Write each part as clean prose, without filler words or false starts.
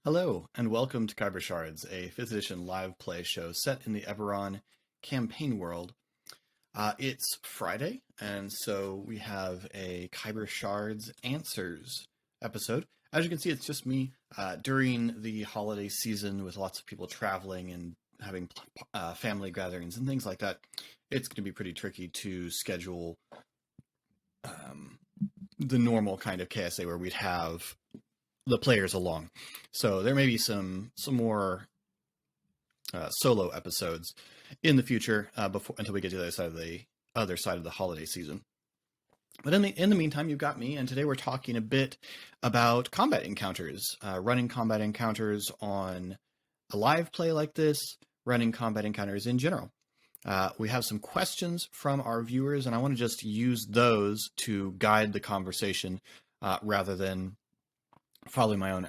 Hello, and welcome to Khyber Shards, a 5th edition live play show set in the Eberron campaign world. It's Friday, and so we have a Khyber Shards Answers episode. As you can see, it's just me. During the holiday season, with lots of people traveling and having family gatherings and things like that, it's going to be pretty tricky to schedule the normal kind of KSA where we'd have the players along. So there may be some more solo episodes in the future until we get to the other side of the holiday season. But in the meantime, you've got me, and today we're talking a bit about combat encounters, running combat encounters on a live play like this, running combat encounters in general. We have some questions from our viewers, and I want to just use those to guide the conversation rather than following my own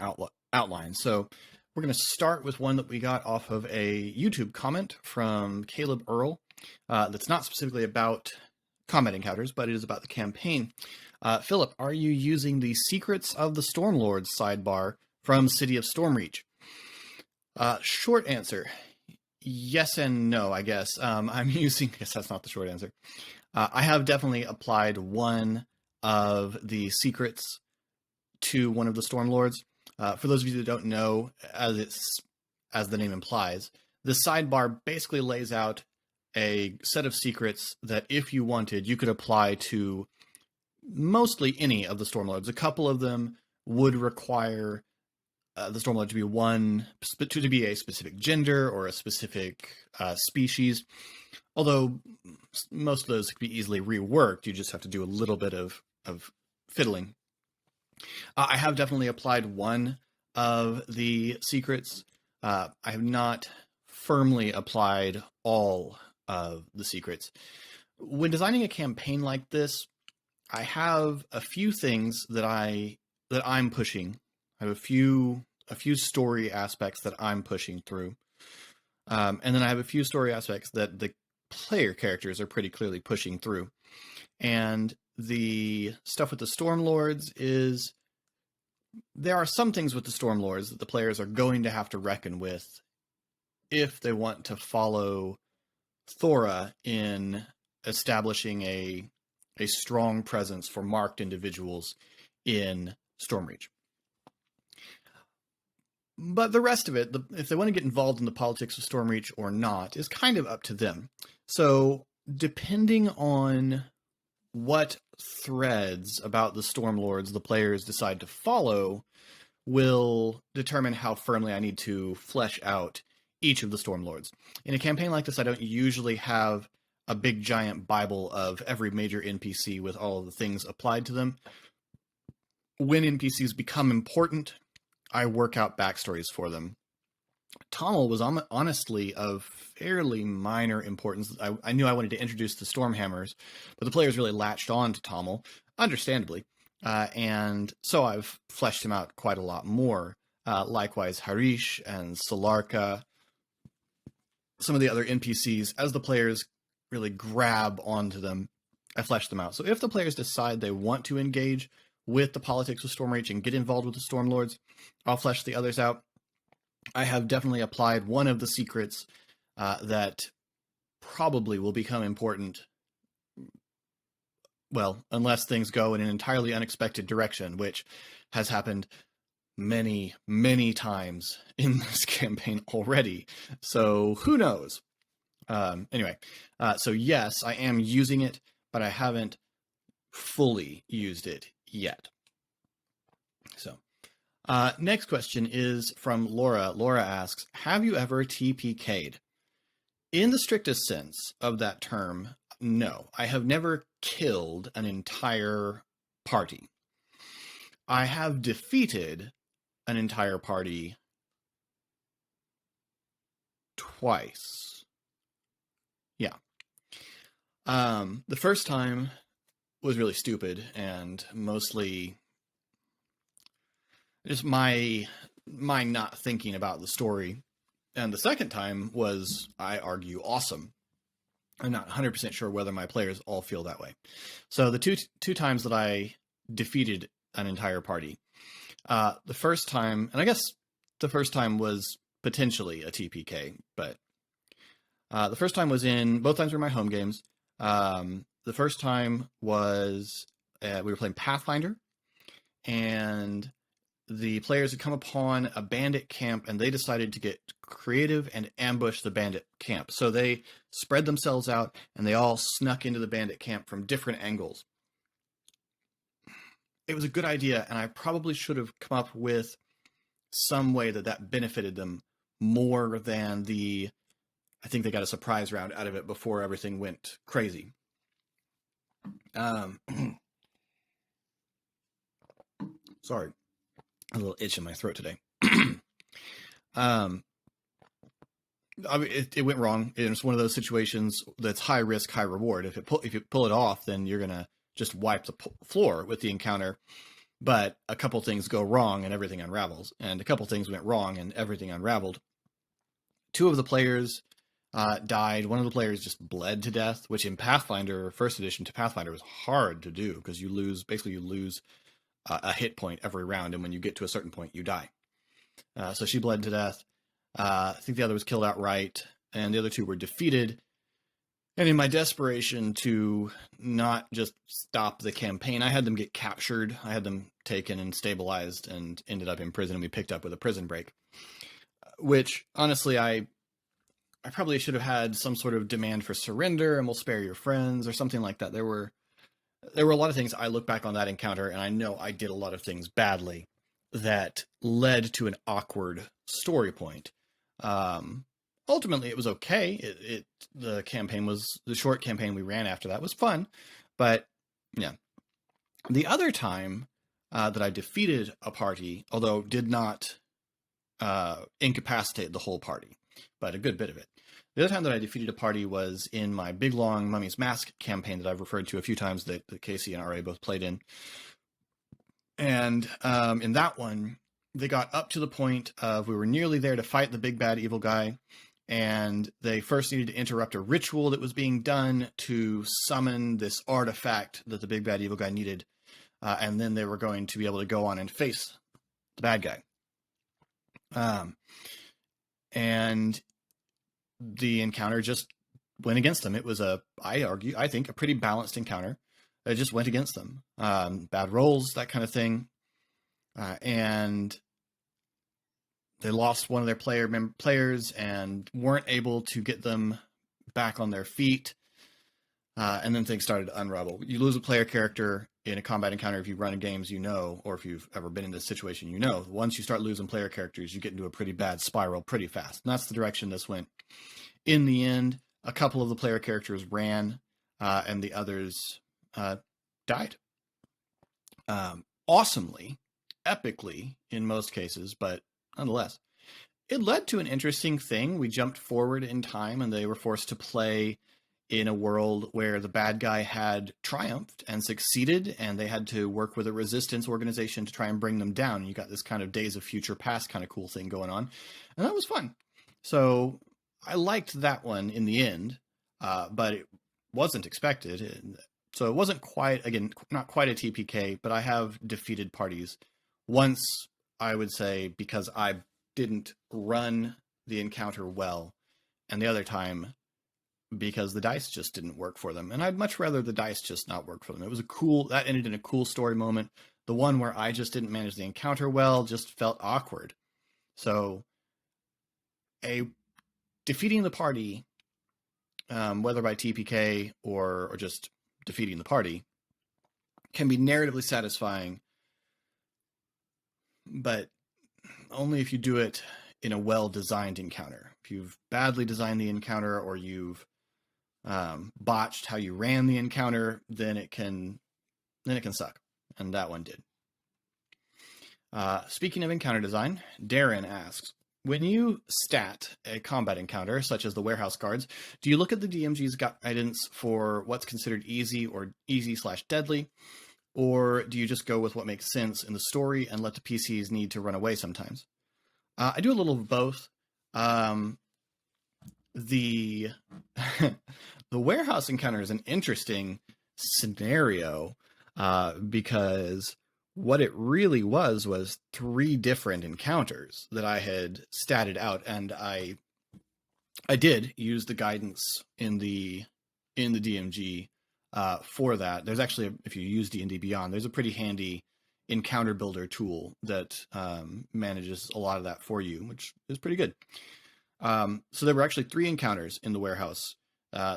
outline. So we're going to start with one that we got off of a YouTube comment from Caleb Earl that's not specifically about combat encounters, but it is about the campaign. Philip, are you using the Secrets of the Stormlords sidebar from City of Stormreach? Short answer, yes and no, I guess. I'm using, I guess that's not the short answer. I have definitely applied one of the secrets to one of the Stormlords. For those of you that don't know, as the name implies, the sidebar basically lays out a set of secrets that, if you wanted, you could apply to mostly any of the Stormlords. A couple of them would require the Stormlord to be a specific gender or a specific species. Although most of those could be easily reworked, you just have to do a little bit of fiddling. I have definitely applied one of the secrets. I have not firmly applied all of the secrets. When designing a campaign like this, I have a few things that I'm pushing. I have a few story aspects that I'm pushing through, and then I have a few story aspects that the player characters are pretty clearly pushing through. And the stuff with the Stormlords is, there are some things with the Stormlords that the players are going to have to reckon with if they want to follow Thora in establishing a strong presence for marked individuals in Stormreach. But the rest of it, if they want to get involved in the politics of Stormreach or not, is kind of up to them. So depending on what threads about the Stormlords the players decide to follow will determine how firmly I need to flesh out each of the Stormlords. In a campaign like this, I don't usually have a big giant Bible of every major NPC with all of the things applied to them. When NPCs become important, I work out backstories for them. Tommel was honestly of fairly minor importance. I knew I wanted to introduce the Stormhammers, but the players really latched on to Tommel, understandably, and so I've fleshed him out quite a lot more. Likewise, Harish and Solarka, some of the other NPCs, as the players really grab onto them, I flesh them out. So if the players decide they want to engage with the politics of Stormreach and get involved with the Stormlords, I'll flesh the others out. I have definitely applied one of the secrets that probably will become important, well, unless things go in an entirely unexpected direction, which has happened many, many times in this campaign already. So who knows? Anyway, so yes, I am using it, but I haven't fully used it yet. So next question is from Laura. Laura asks, have you ever TPK'd? In the strictest sense of that term, no. I have never killed an entire party. I have defeated an entire party twice. Yeah. The first time was really stupid and mostly just my not thinking about the story. And the second time was, I argue, awesome. I'm not 100% sure whether my players all feel that way. So the two times that I defeated an entire party, the first time, and I guess the first time was potentially a TPK, but the first time was both times were my home games. The first time was we were playing Pathfinder, and the players had come upon a bandit camp, and they decided to get creative and ambush the bandit camp. So they spread themselves out, and they all snuck into the bandit camp from different angles. It was a good idea, and I probably should have come up with some way that benefited them more than I think they got a surprise round out of it before everything went crazy. Sorry, a little itch in my throat today. It went wrong. It's one of those situations that's high risk, high reward. If you pull it off, then you're gonna just wipe the floor with the encounter. But a couple things go wrong and everything unravels. And a couple things went wrong and everything unraveled. Two of the players died. One of the players just bled to death, which in Pathfinder, first edition to Pathfinder, was hard to do because you lose a hit point every round, and when you get to a certain point, you die. So she bled to death. I think the other was killed outright, and the other two were defeated. And in my desperation to not just stop the campaign, I had them get captured. I had them taken and stabilized and ended up in prison, and we picked up with a prison break. Which, honestly, I probably should have had some sort of demand for surrender and we'll spare your friends or something like that. There were a lot of things I look back on that encounter, and I know I did a lot of things badly that led to an awkward story point. Ultimately, it was okay. The short campaign we ran after that was fun, but yeah. The other time that I defeated a party, although did not incapacitate the whole party, but a good bit of it. The other time that I defeated a party was in my Big Long Mummy's Mask campaign that I've referred to a few times that Casey and RA both played in. And in that one, they got up to the point of we were nearly there to fight the big bad evil guy, and they first needed to interrupt a ritual that was being done to summon this artifact that the big bad evil guy needed, and then they were going to be able to go on and face the bad guy. And the encounter just went against them. It was I think, a pretty balanced encounter. It just went against them. Bad rolls, that kind of thing. And they lost one of their players and weren't able to get them back on their feet. And then things started to unravel. You lose a player character in a combat encounter. If you run in games, or if you've ever been in this situation, once you start losing player characters, you get into a pretty bad spiral pretty fast. And that's the direction this went. In the end, a couple of the player characters ran, and the others died. Awesomely, epically in most cases, but nonetheless. It led to an interesting thing. We jumped forward in time, and they were forced to play in a world where the bad guy had triumphed and succeeded, and they had to work with a resistance organization to try and bring them down. And you got this kind of Days of Future Past kind of cool thing going on, and that was fun. So I liked that one in the end, but it wasn't expected. So it wasn't not quite a TPK, but I have defeated parties once, I would say, because I didn't run the encounter well, and the other time because the dice just didn't work for them. And I'd much rather the dice just not work for them. It was that ended in a cool story moment. The one where I just didn't manage the encounter well just felt awkward. So defeating the party, whether by TPK or just defeating the party, can be narratively satisfying, but only if you do it in a well-designed encounter. If you've badly designed the encounter, or you've botched how you ran the encounter, then it can suck, and that one did. Speaking of encounter design, Darren asks, when you stat a combat encounter, such as the warehouse guards, do you look at the DMG's guidance for what's considered easy or easy/deadly, or do you just go with what makes sense in the story and let the PCs need to run away sometimes? I do a little of both. The warehouse encounter is an interesting scenario because What it really was 3 different encounters that I had statted out, and I did use the guidance in the DMG for that. There's actually, if you use D&D Beyond, there's a pretty handy encounter builder tool that manages a lot of that for you, which is pretty good. So there were actually 3 encounters in the warehouse.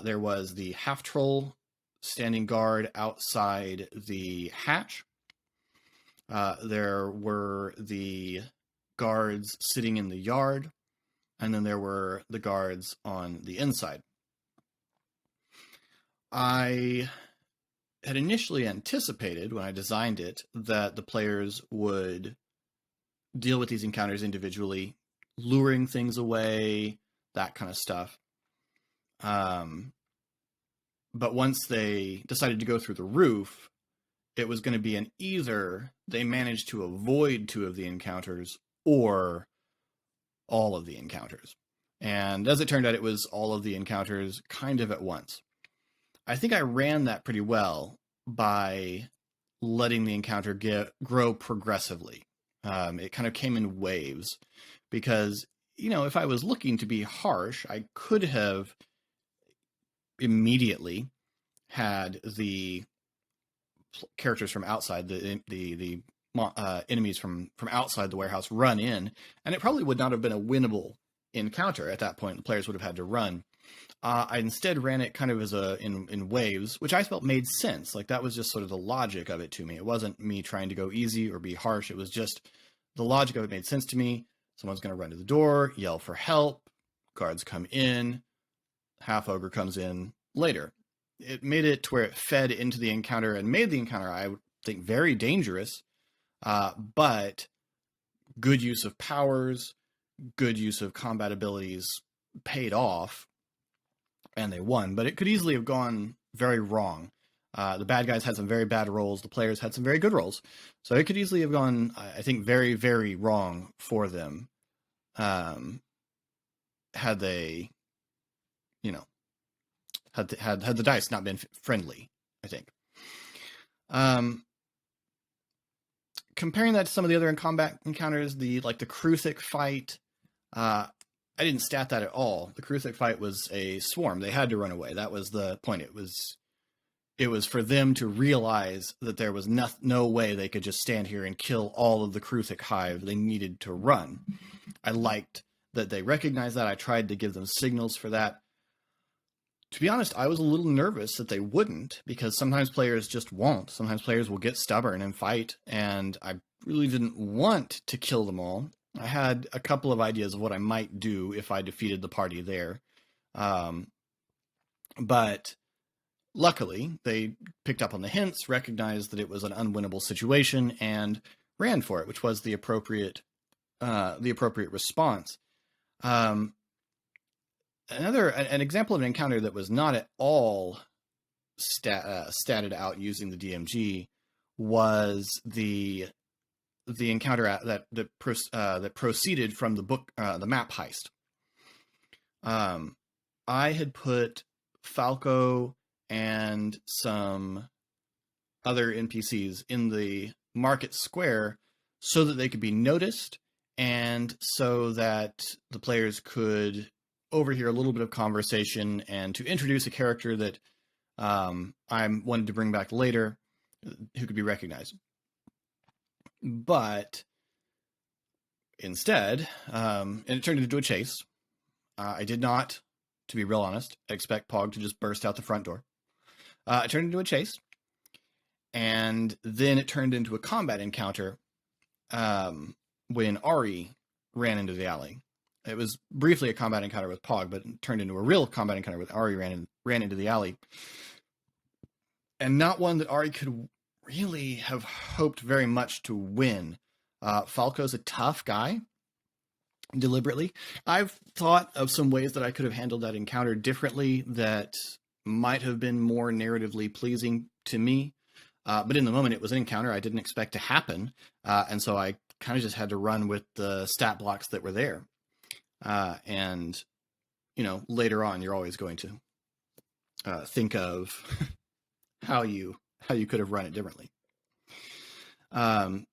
There was the half troll standing guard outside the hatch. There were the guards sitting in the yard, and then there were the guards on the inside. I had initially anticipated, when I designed it, that the players would deal with these encounters individually, luring things away, that kind of stuff. But once they decided to go through the roof, it was going to be an either they managed to avoid 2 of the encounters or all of the encounters. And as it turned out, it was all of the encounters kind of at once. I think I ran that pretty well by letting the encounter grow progressively. It kind of came in waves because, if I was looking to be harsh, I could have immediately had the characters from outside, the enemies from outside the warehouse run in, and it probably would not have been a winnable encounter at that point. The players would have had to run. I instead ran it kind of as in waves, which I felt made sense. Like, that was just sort of the logic of it to me. It wasn't me trying to go easy or be harsh. It was just the logic of it made sense to me. Someone's going to run to the door, yell for help, guards come in, half ogre comes in later. It made it to where it fed into the encounter and made the encounter, I would think, very dangerous, but good use of powers, good use of combat abilities paid off, and they won. But it could easily have gone very wrong. The bad guys had some very bad rolls. The players had some very good rolls. So it could easily have gone, I think, very, very wrong for them had they, had the dice not been friendly, I think. Comparing that to some of the other combat encounters, the Kruthic fight, I didn't stat that at all. The Kruthic fight was a swarm. They had to run away. That was the point. It was for them to realize that there was no way they could just stand here and kill all of the Kruthic hive. They needed to run. I liked that they recognized that. I tried to give them signals for that. To be honest, I was a little nervous that they wouldn't, because sometimes players just won't. Sometimes players will get stubborn and fight, and I really didn't want to kill them all. I had a couple of ideas of what I might do if I defeated the party there. But luckily, they picked up on the hints, recognized that it was an unwinnable situation, and ran for it, which was the appropriate response. An example of an encounter that was not at all statted out using the DMG was the encounter that proceeded from the book, the map heist. I had put Falco and some other NPCs in the market square so that they could be noticed, and so that the players could overhear a little bit of conversation, and to introduce a character that I wanted to bring back later who could be recognized. But instead, and it turned into a chase. I did not, to be real honest, expect Pog to just burst out the front door. It turned into a chase, and then it turned into a combat encounter when Ari ran into the alley. It was briefly a combat encounter with Pog, but it turned into a real combat encounter with Ari ran into the alley. And not one that Ari could really have hoped very much to win. Falco's a tough guy, deliberately. I've thought of some ways that I could have handled that encounter differently that might have been more narratively pleasing to me. But in the moment, it was an encounter I didn't expect to happen. And so I kind of just had to run with the stat blocks that were there. And, later on, you're always going to think of how you could have run it differently. Um,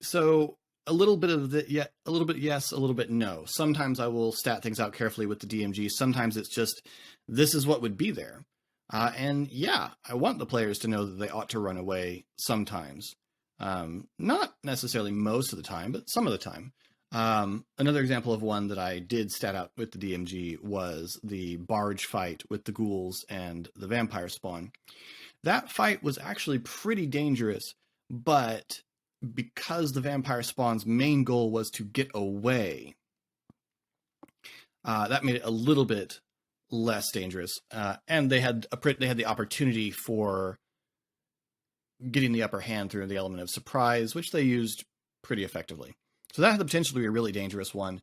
so a little bit of the yeah, a little bit yes, a little bit no. Sometimes I will stat things out carefully with the DMG. Sometimes it's just this is what would be there. And yeah, I want the players to know that they ought to run away sometimes. Not necessarily most of the time, but some of the time. Another example of one that I did stat out with the DMG was the barge fight with the ghouls and the vampire spawn. That fight was actually pretty dangerous, but because the vampire spawn's main goal was to get away, that made it a little bit less dangerous. And they had the opportunity for getting the upper hand through the element of surprise, which they used pretty effectively. So that had the potential to be a really dangerous one,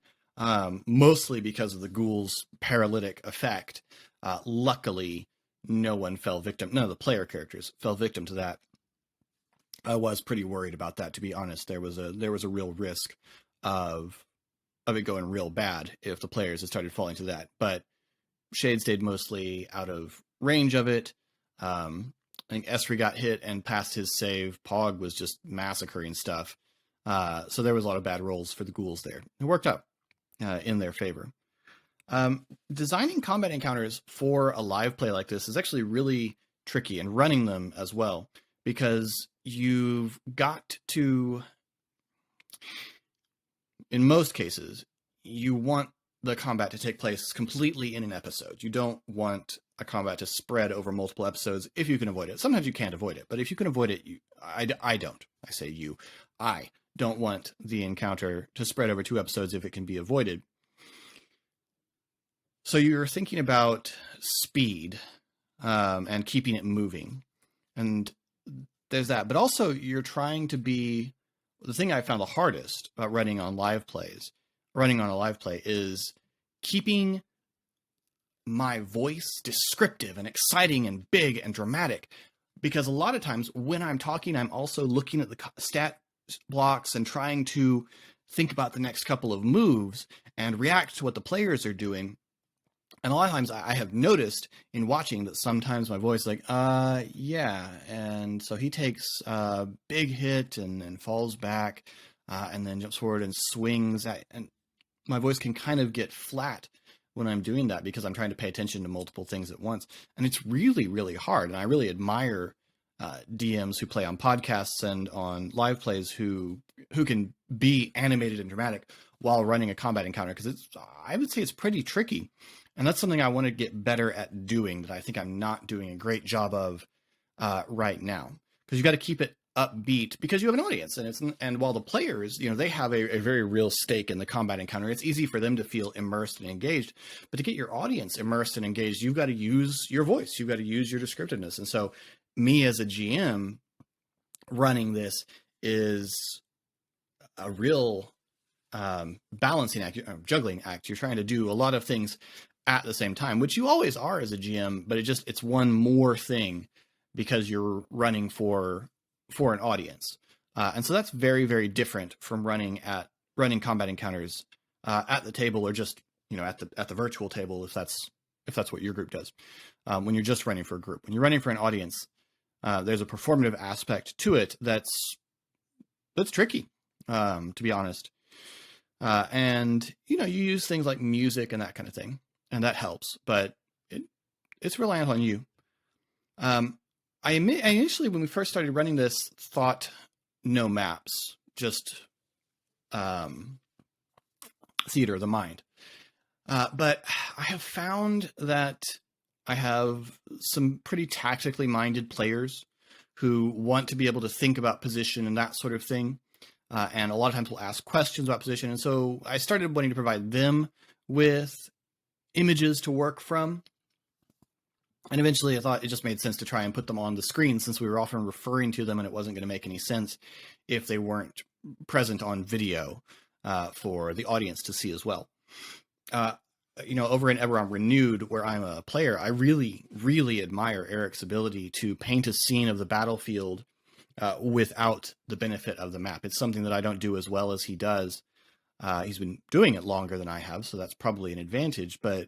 mostly because of the ghoul's paralytic effect. Luckily, no one fell victim. None of the player characters fell victim to that. I was pretty worried about that, to be honest. There was a real risk of it going real bad if the players had started falling to that. But Shade stayed mostly out of range of it. I think Esri got hit and passed his save. Pog was just massacring stuff. So there was a lot of bad rolls for the ghouls there. It worked out in their favor. Designing combat encounters for a live play like this is actually really tricky, and running them as well, because you've got to, in most cases, you want the combat to take place completely in an episode. You don't want a combat to spread over multiple episodes if you can avoid it. Sometimes you can't avoid it, but if you can avoid it, I don't. I say you. I don't want the encounter to spread over 2 episodes if it can be avoided. So you're thinking about speed and keeping it moving. And there's that. But also you're trying to be, the thing I found the hardest about running on a live play is keeping my voice descriptive and exciting and big and dramatic. Because a lot of times when I'm talking, I'm also looking at the stat blocks and trying to think about the next couple of moves and react to what the players are doing. And a lot of times I have noticed in watching that sometimes my voice is like, yeah. And so he takes a big hit and falls back and then jumps forward and swings. And my voice can kind of get flat when I'm doing that because I'm trying to pay attention to multiple things at once. And it's really, really hard. And I really admire DMs who play on podcasts and on live plays who can be animated and dramatic while running a combat encounter, because I would say it's pretty tricky. And that's something I want to get better at doing that I think I'm not doing a great job of right now. Because you've got to keep it upbeat because you have an audience, and while the players, they have a very real stake in the combat encounter. It's easy for them to feel immersed and engaged, but to get your audience immersed and engaged, you've got to use your voice. You've got to use your descriptiveness. And so me as a GM running this is a real balancing act, juggling act. You're trying to do a lot of things at the same time, which you always are as a GM, but it's one more thing because you're running for an audience. And so that's very, very different from running combat encounters at the table, or just, at the virtual table, if that's what your group does. When you're just running for a group, when you're running for an audience, there's a performative aspect to it that's tricky, to be honest. And you use things like music and that kind of thing, and that helps, but it's reliant on you. I initially, when we first started running this, thought no maps, just theater of the mind. But I have found that I have some pretty tactically minded players who want to be able to think about position and that sort of thing. And a lot of times will ask questions about position. And so I started wanting to provide them with images to work from. And eventually I thought it just made sense to try and put them on the screen, since we were often referring to them and it wasn't going to make any sense if they weren't present on video for the audience to see as well. Over in Eberron Renewed, where I'm a player, I really, really admire Eric's ability to paint a scene of the battlefield without the benefit of the map. It's something that I don't do as well as he does. He's been doing it longer than I have, so that's probably an advantage, but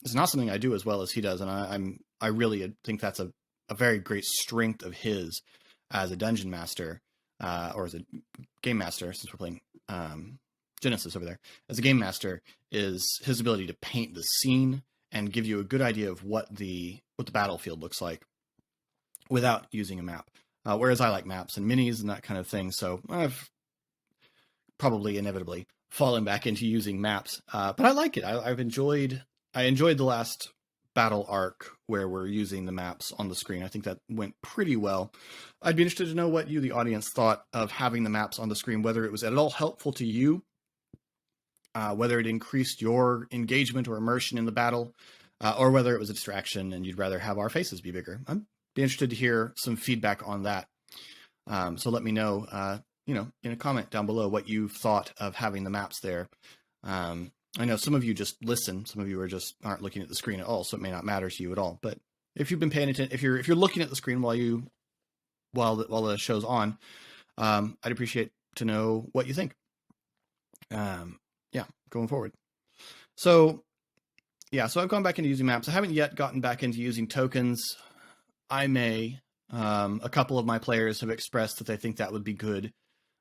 it's not something I do as well as he does. And I really think that's a very great strength of his as a dungeon master, or as a game master, since we're playing Genesis over there, as a game master, is his ability to paint the scene and give you a good idea of what the battlefield looks like without using a map. Whereas I like maps and minis and that kind of thing, so I've probably inevitably fallen back into using maps. But I like it. I enjoyed the last battle arc where we're using the maps on the screen. I think that went pretty well. I'd be interested to know what you, the audience, thought of having the maps on the screen, whether it was at all helpful to you, whether it increased your engagement or immersion in the battle, or whether it was a distraction and you'd rather have our faces be bigger. I'd be interested to hear some feedback on that. So let me know, in a comment down below what you thought of having the maps there. I know some of you just listen. Some of you aren't looking at the screen at all, so it may not matter to you at all. But if you've been paying attention, if you're looking at the screen while the show's on, I'd appreciate to know what you think. Going forward. So I've gone back into using maps. I haven't yet gotten back into using tokens. I may. A couple of my players have expressed that they think that would be good,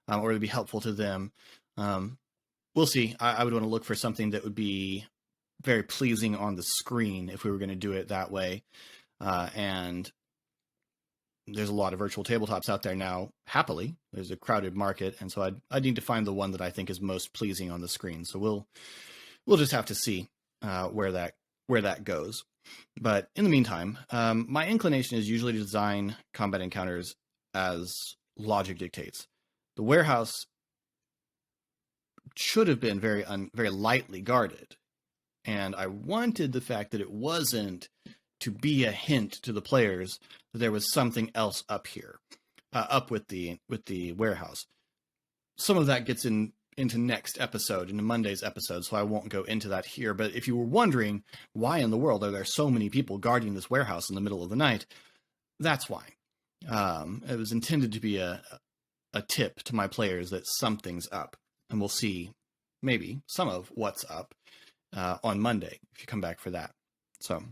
or it'd be helpful to them. We'll see. I would want to look for something that would be very pleasing on the screen if we were going to do it that way. And there's a lot of virtual tabletops out there now. Happily, there's a crowded market, and so I'd need to find the one that I think is most pleasing on the screen. So we'll just have to see where that goes. But in the meantime, my inclination is usually to design combat encounters as logic dictates. The warehouse should have been very lightly guarded, and I wanted the fact that it wasn't to be a hint to the players that there was something else up here, up with the warehouse. Some of that gets into next episode, into Monday's episode, so I won't go into that here. But if you were wondering why in the world are there so many people guarding this warehouse in the middle of the night, that's why. It was intended to be a tip to my players that something's up, and we'll see maybe some of what's up on Monday if you come back for that. So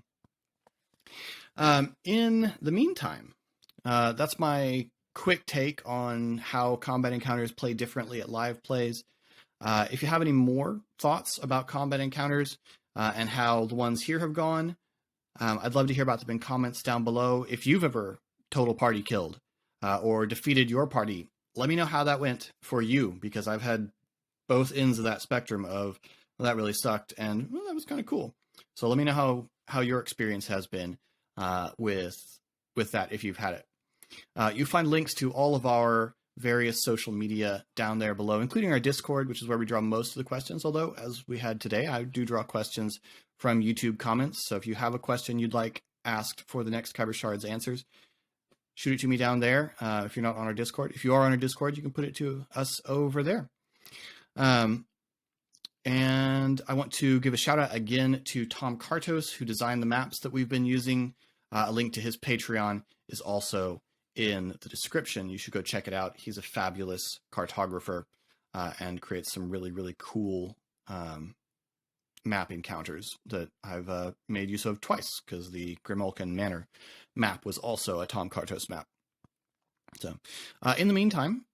in the meantime, that's my quick take on how combat encounters play differently at live plays. If you have any more thoughts about combat encounters and how the ones here have gone, I'd love to hear about them in comments down below. If you've ever total party killed or defeated your party, let me know how that went for you, because I've had both ends of that spectrum of, well, that really sucked and, well, that was kind of cool. So let me know how your experience has been with that if you've had it. You find links to all of our various social media down there below, including our Discord, which is where we draw most of the questions. Although, as we had today, I do draw questions from YouTube comments. So if you have a question you'd like asked for the next Khyber Shards answers, shoot it to me down there. If you're not on our Discord, if you are on our Discord, you can put it to us over there. And I want to give a shout out again to Tom Kartos, who designed the maps that we've been using. A link to his Patreon is also in the description. You should go check it out. He's a fabulous cartographer and creates some really, really cool map encounters that I've made use of twice, because the Grimalkin Manor map was also a Tom Kartos map. So in the meantime,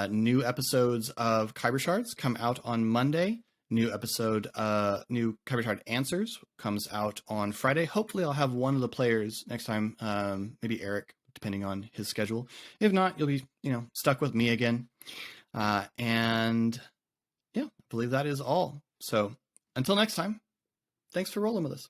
new episodes of Khyber Shards come out on Monday. New Khyber Shard Answers comes out on Friday. Hopefully I'll have one of the players next time, maybe Eric, depending on his schedule. If not, you'll be, stuck with me again. And yeah, I believe that is all. So until next time, thanks for rolling with us.